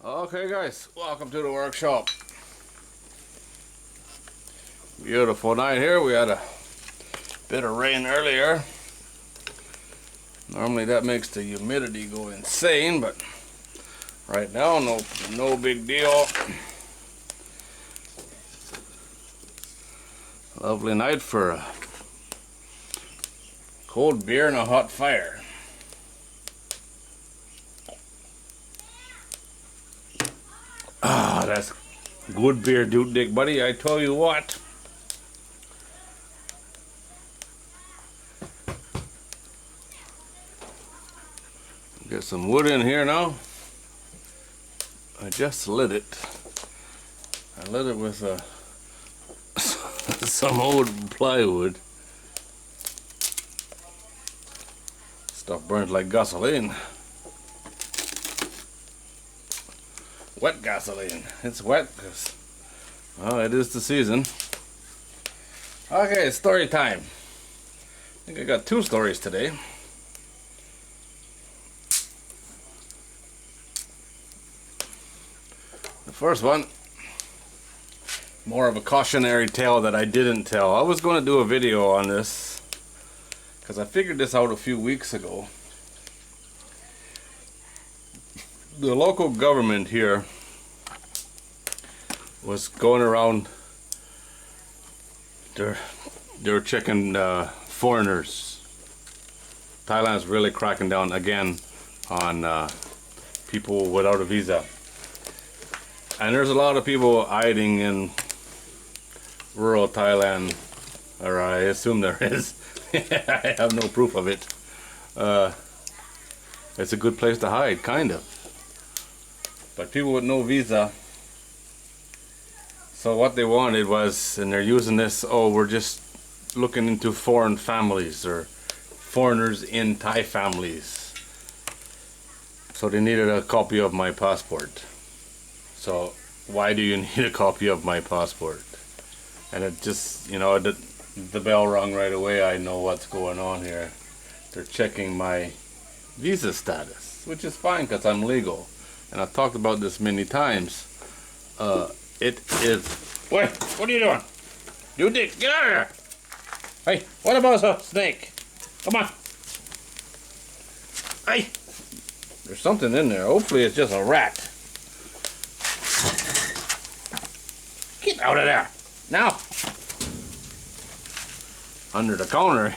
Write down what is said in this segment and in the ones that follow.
Okay guys, welcome to the workshop. Beautiful night here. We had a bit of rain earlier. Normally that makes the humidity go insane, but right now no big deal. Lovely night for a cold beer and a hot fire. Ah, that's good beer, dude, Dick, buddy. I tell you what. Get some wood in here now. I just lit it. I lit it with some old plywood. Stuff burns like gasoline. Wet gasoline. It's wet because, well, it is the season. Okay, story time. I think I got two stories today. The first one, more of a cautionary tale that I didn't tell. I was going to do a video on this because I figured this out a few weeks ago. The local government here was going around, they're checking foreigners. Thailand's really cracking down again on people without a visa. And there's a lot of people hiding in rural Thailand, or I assume there is. I have no proof of it. It's a good place to hide, kind of. But people with no visa, so what they wanted was, and they're using this, oh, we're just looking into foreign families or foreigners in Thai families. So they needed a copy of my passport. So why do you need a copy of my passport? And it just, you know, the bell rung right away. I know what's going on here. They're checking my visa status, which is fine because I'm legal. And I've talked about this many times. It is... Wait, what are you doing? You Dick, get out of here! Hey, what about a snake? Come on. Hey! There's something in there. Hopefully it's just a rat. Get out of there! Now! Under the counter.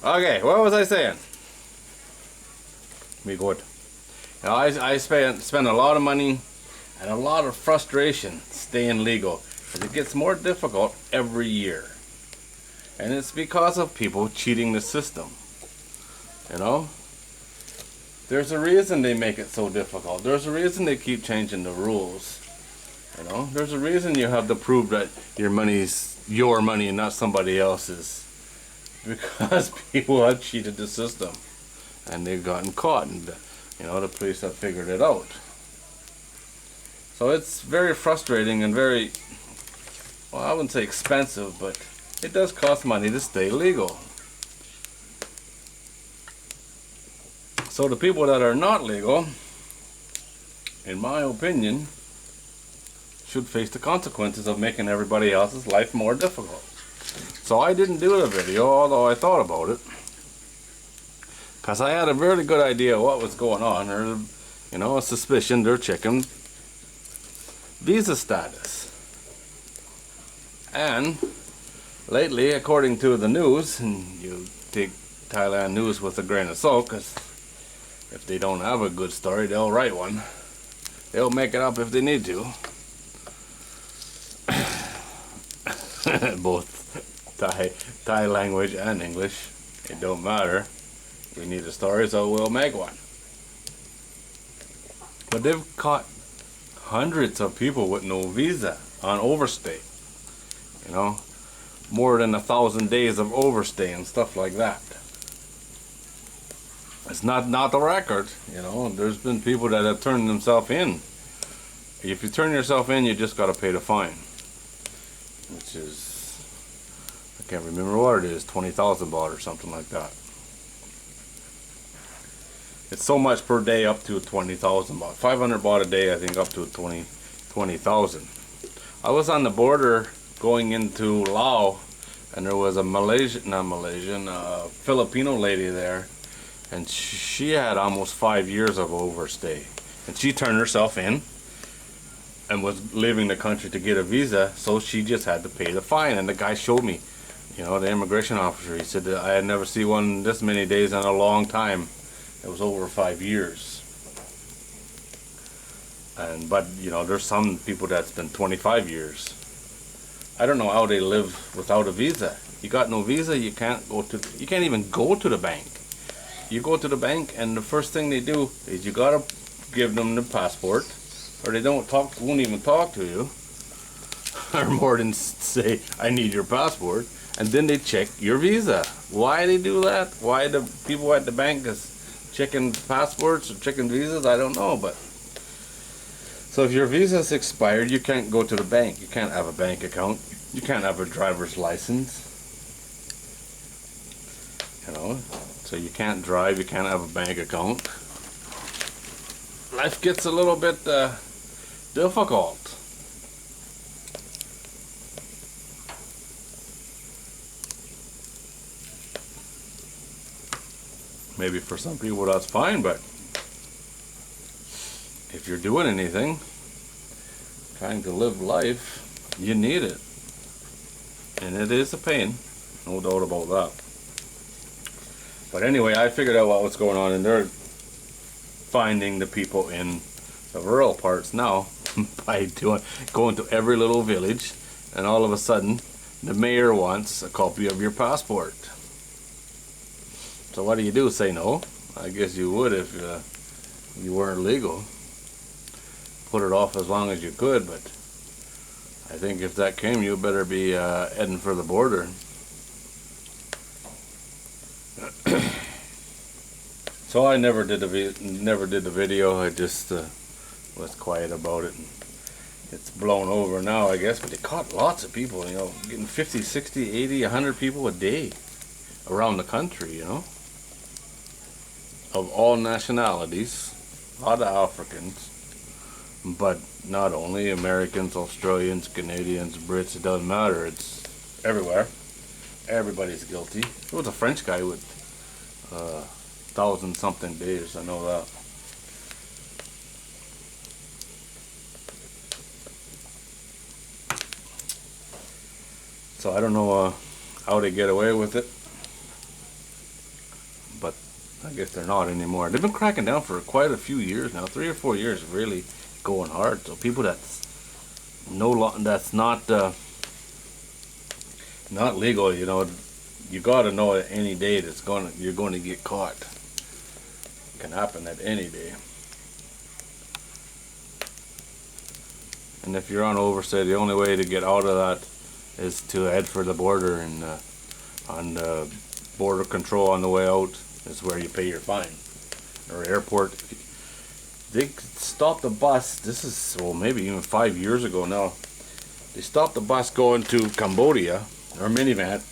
Okay, what was I saying? Me good. Now, I spend a lot of money and a lot of frustration staying legal. It gets more difficult every year. And it's because of people cheating the system. You know? There's a reason they make it so difficult. There's a reason they keep changing the rules. You know? There's a reason you have to prove that your money's your money and not somebody else's. Because people have cheated the system. And they've gotten caught, and you know, the police have figured it out. So it's very frustrating and very, well, I wouldn't say expensive, but it does cost money to stay legal. So the people that are not legal, in my opinion, should face the consequences of making everybody else's life more difficult. So I didn't do the video, although I thought about it. Because I had a really good idea what was going on, or, you know, a suspicion they're checking visa status. And lately, according to the news, and you take Thailand news with a grain of salt, because if they don't have a good story, they'll write one. They'll make it up if they need to. Both Thai language and English, it don't matter. We need a story, so we'll make one. But they've caught hundreds of people with no visa on overstay. You know, more than 1,000 days of overstay and stuff like that. It's not the record. You know, there's been people that have turned themselves in. If you turn yourself in, you just got to pay the fine, which is, I can't remember what it is, 20,000 baht or something like that. It's so much per day up to 20,000 baht. 500 baht a day, I think, up to 20,000. I was on the border going into Laos, and there was a Filipino lady there, and she had almost 5 years of overstay, and she turned herself in and was leaving the country to get a visa, so she just had to pay the fine. And the guy showed me, you know, the immigration officer, he said that I had never seen one this many days in a long time. It was over 5 years. But you know, there's some people that's been 25 years. I don't know how they live without a visa. You got no visa, you can't even go to the bank. You go to the bank, and the first thing they do is you gotta give them the passport, or they won't even talk to you, or more than say, I need your passport, and then they check your visa. Why they do that? Why the people at the bank is checking passports or checking visas, I don't know. But so if your visa's expired, you can't go to the bank. You can't have a bank account. You can't have a driver's license. You know, so you can't drive. You can't have a bank account. Life gets a little bit difficult. Maybe for some people that's fine, but if you're doing anything, trying to live life, you need it. And it is a pain, no doubt about that. But anyway, I figured out what was going on, and they're finding the people in the rural parts now by going to every little village, and all of a sudden the mayor wants a copy of your passport. So what do you do? Say no? I guess you would if you weren't legal. Put it off as long as you could, but I think if that came, you better be heading for the border. So I never did the video. I just was quiet about it. And it's blown over now, I guess, but they caught lots of people, you know, getting 50, 60, 80, 100 people a day around the country, you know, of all nationalities, a lot of Africans, but not only Americans, Australians, Canadians, Brits, it doesn't matter, it's everywhere. Everybody's guilty. There was a French guy with 1,000-something days, I know that. So I don't know how they get away with it, but I guess they're not anymore. They've been cracking down for quite a few years now, 3 or 4 years, really going hard. So people that's not legal, you know, you got to know at any day you're going to get caught. It can happen at any day. And if you're on overstay, the only way to get out of that is to head for the border, and on the border control on the way out is where you pay your fine. Or airport. They stopped the bus, this is, well, maybe even 5 years ago now. They stopped the bus going to Cambodia, or minivan,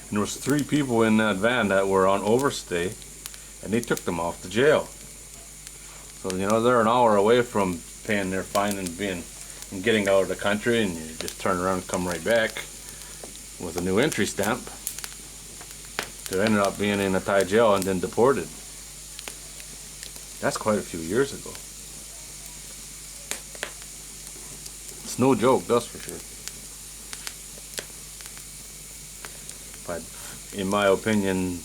and there was 3 people in that van that were on overstay, and they took them off to jail. So, you know, they're an hour away from paying their fine and getting out of the country, and you just turn around and come right back with a new entry stamp. They ended up being in a Thai jail and then deported. That's quite a few years ago. It's no joke, that's for sure. But in my opinion,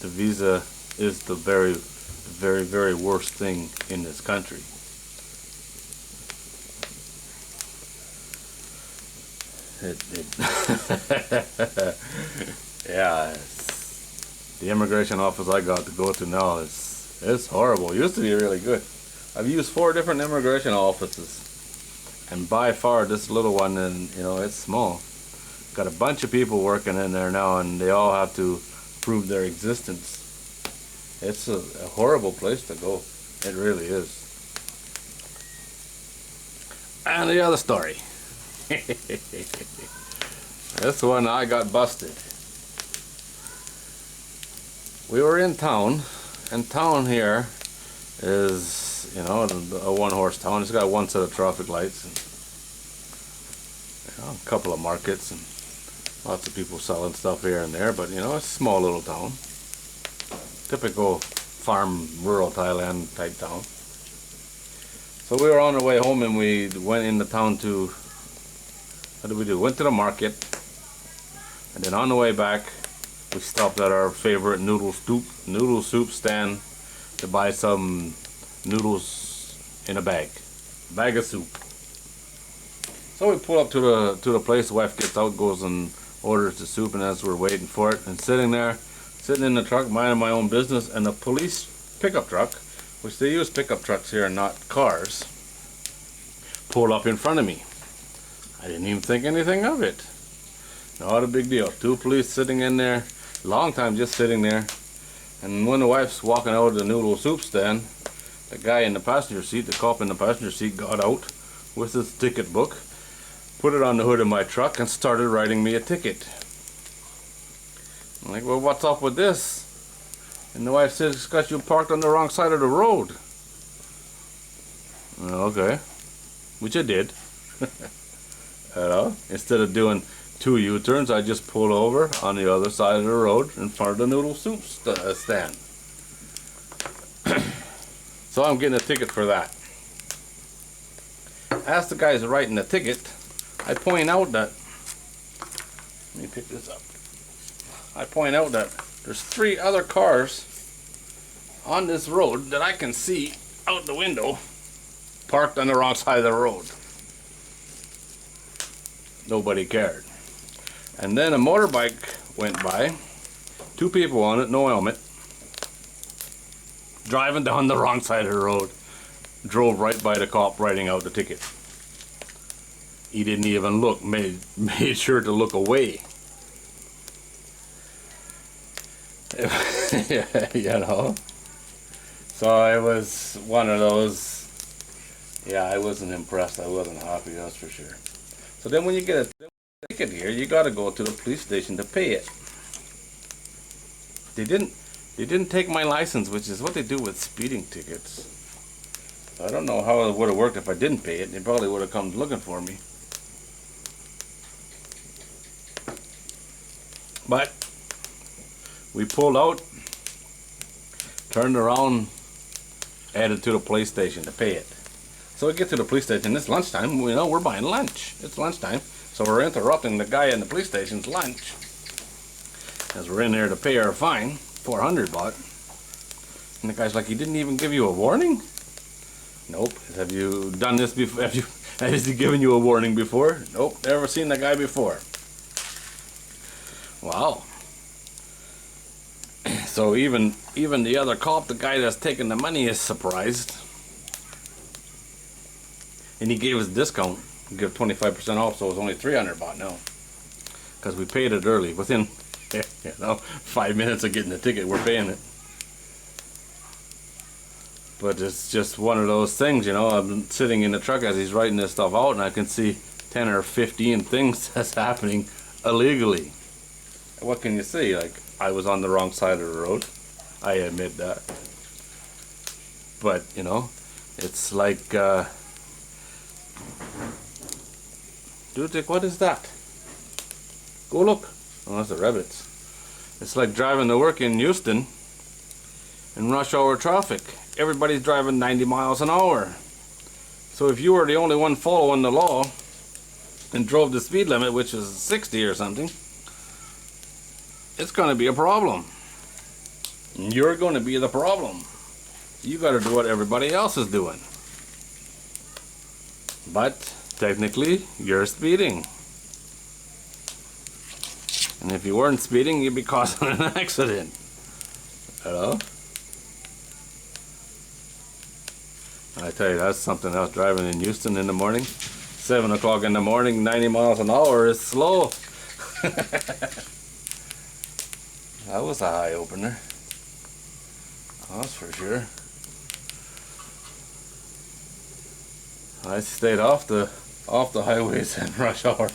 the visa is the very, very, very worst thing in this country. Yeah, the immigration office I got to go to now it's horrible. It used to be really good. I've used 4 different immigration offices, and by far this little one, and you know, it's small. Got a bunch of people working in there now, and they all have to prove their existence. It's a horrible place to go. It really is. And the other story. This one I got busted. We were in town And town here is, you know, a one-horse town. It's got one set of traffic lights and, you know, a couple of markets and lots of people selling stuff here and there. But, you know, it's a small little town. Typical farm, rural Thailand type town. So we were on our way home and we went into town to, what did we do? Went to the market. And then on the way back, we stopped at our favorite noodle soup stand to buy some noodles in a bag of soup. So we pull up to the place. The wife gets out, goes and orders the soup, and as we're waiting for it, and sitting in the truck, minding my own business, and the police pickup truck, which they use pickup trucks here and not cars, pulled up in front of me. I didn't even think anything of it. Not a big deal. Two police sitting in there, long time just sitting there. And when the wife's walking out of the noodle soup stand, the guy in the passenger seat, the cop in the passenger seat, got out with his ticket book, put it on the hood of my truck, and started writing me a ticket. I'm like, well, what's up with this? And the wife says, it's because you parked on the wrong side of the road. Okay, which I did. You know, instead of doing 2 U-turns, I just pulled over on the other side of the road in front of the noodle soup stand. So I'm getting a ticket for that. As the guy's writing the ticket, I point out that, let me pick this up. I point out that there's 3 other cars on this road that I can see out the window, parked on the wrong side of the road. Nobody cared. And then a motorbike went by, 2 people on it, no helmet, driving down the wrong side of the road, drove right by the cop writing out the ticket. He didn't even look, made sure to look away. You know? So it was one of those, yeah, I wasn't impressed. I wasn't happy, that's for sure. So then when you get a ticket here, you got to go to the police station to pay it. They didn't take my license, which is what they do with speeding tickets. I don't know how it would have worked if I didn't pay it. They probably would have come looking for me. But we pulled out, turned around, headed to the police station to pay it. So we get to the police station. It's lunchtime. You know, we're buying lunch. It's lunchtime. So we're interrupting the guy in the police station's lunch as we're in there to pay our fine, 400 baht. And the guy's like, he didn't even give you a warning? Nope. Have you done this before? Has he given you a warning before? Nope. Never seen the guy before. Wow. So even the other cop, the guy that's taking the money, is surprised. And he gave us a discount. He gave 25% off, so it was only 300 baht now. Because we paid it early. Within, 5 minutes of getting the ticket, we're paying it. But it's just one of those things, you know. I'm sitting in the truck as he's writing this stuff out, and I can see 10 or 15 things that's happening illegally. What can you say? Like, I was on the wrong side of the road. I admit that. But, you know, it's like, dude, what is that? Go look. Oh, that's the rabbits. It's like driving to work in Houston in rush hour traffic. Everybody's driving 90 miles an hour. So if you were the only one following the law and drove the speed limit, which is 60 or something, it's going to be a problem. You're going to be the problem. You got to do what everybody else is doing. But technically, you're speeding. And if you weren't speeding, you'd be causing an accident. Hello? I tell you, that's something else. Driving in Houston in the morning, 7 o'clock in the morning, 90 miles an hour is slow. That was a eye opener. That's for sure. I stayed off the highways in rush hour.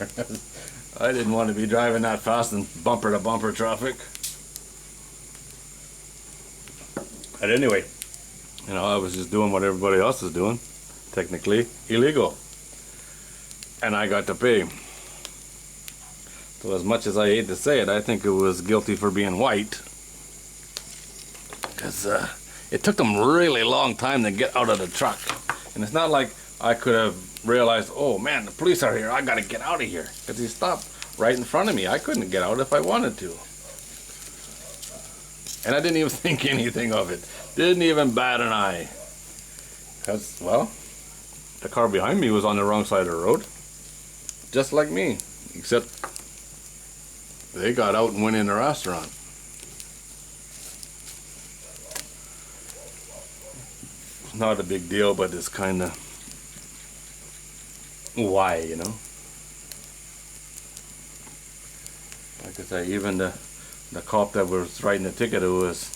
I didn't want to be driving that fast in bumper to bumper traffic. But anyway, you know, I was just doing what everybody else is doing. Technically illegal. And I got to pay. So as much as I hate to say it, I think it was guilty for being white. Because it took them really long time to get out of the truck. And it's not like I could have realized, oh man, the police are here, I gotta get out of here. Because he stopped right in front of me. I couldn't get out if I wanted to. And I didn't even think anything of it. Didn't even bat an eye. Because, well, the car behind me was on the wrong side of the road. Just like me. Except they got out and went in the restaurant. It's not a big deal, but it's kind of why, you know. Like I say, even the cop that was writing the ticket, who was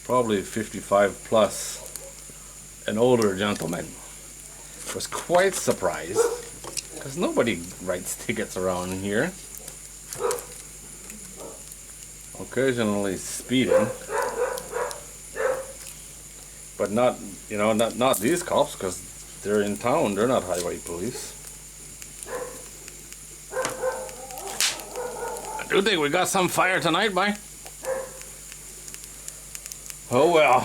probably 55 plus, an older gentleman, was quite surprised because nobody writes tickets around here. Occasionally speeding, but not, you know, not these cops, because they're in town. They're not highway police. I do think we got some fire tonight, boy. Oh well.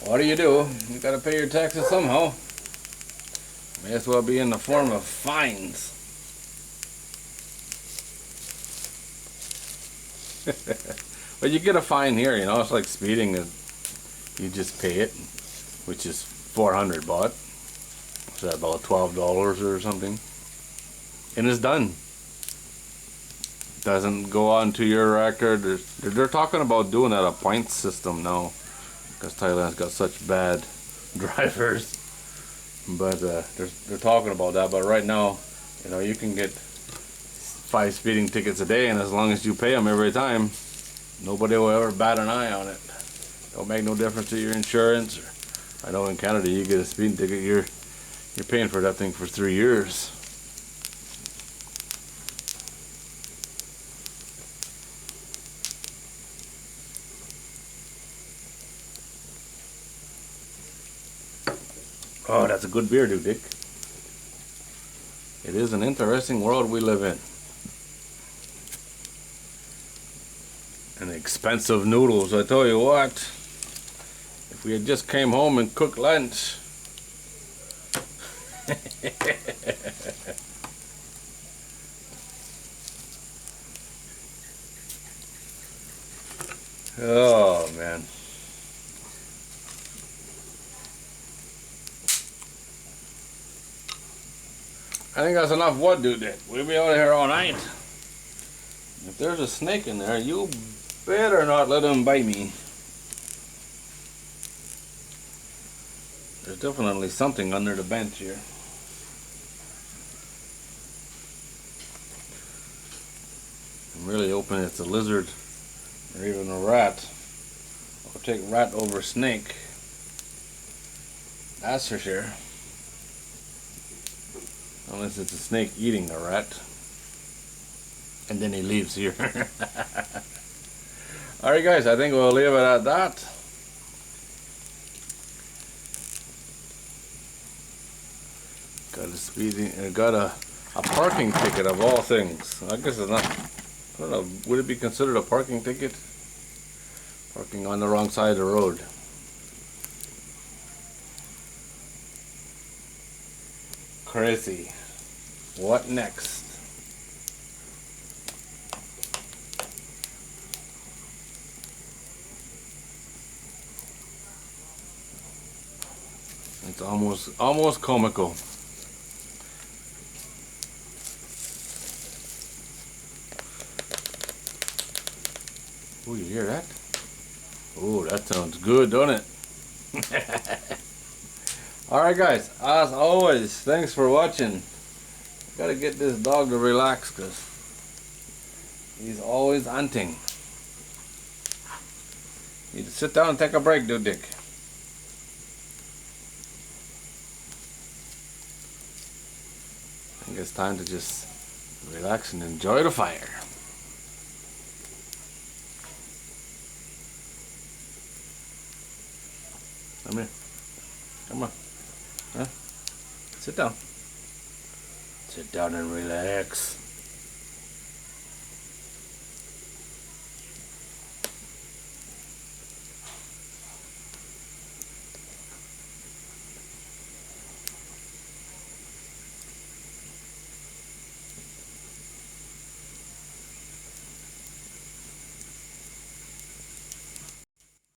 What do? You gotta pay your taxes somehow. May as well be in the form of fines. But you get a fine here, you know, it's like speeding. You just pay it, which is 400 baht. Is that about $12 or something? And it's done. Doesn't go on to your record. They're talking about doing that a point system now, because Thailand's got such bad drivers. But they're talking about that. But right now, you know, you can get 5 speeding tickets a day, and as long as you pay them every time, nobody will ever bat an eye on it. It'll make no difference to your insurance. I know in Canada, you get a speeding ticket, you're paying for that thing for 3 years. Oh, that's a good beer, dude, Dick. It is an interesting world we live in. And expensive noodles, I tell you what. If we had just came home and cooked lunch. Oh, man. I think that's enough wood, dude. We'll be out of here all night. If there's a snake in there, you better not let him bite me. There's definitely something under the bench here. I'm really hoping it's a lizard or even a rat. I'll take rat over snake. That's for sure. Unless it's a snake eating a rat. And then he leaves here. Alright guys, I think we'll leave it at that. Got a parking ticket of all things. I guess it's not, I don't know, would it be considered a parking ticket? Parking on the wrong side of the road. Crazy. What next? It's almost comical. Oh, you hear that? Oh, that sounds good, don't it? Alright guys, as always, thanks for watching. Gotta get this dog to relax because he's always hunting. Need to sit down and take a break, dude, Dick. I think it's time to just relax and enjoy the fire. Come here. Come on. Huh? Sit down. Sit down and relax.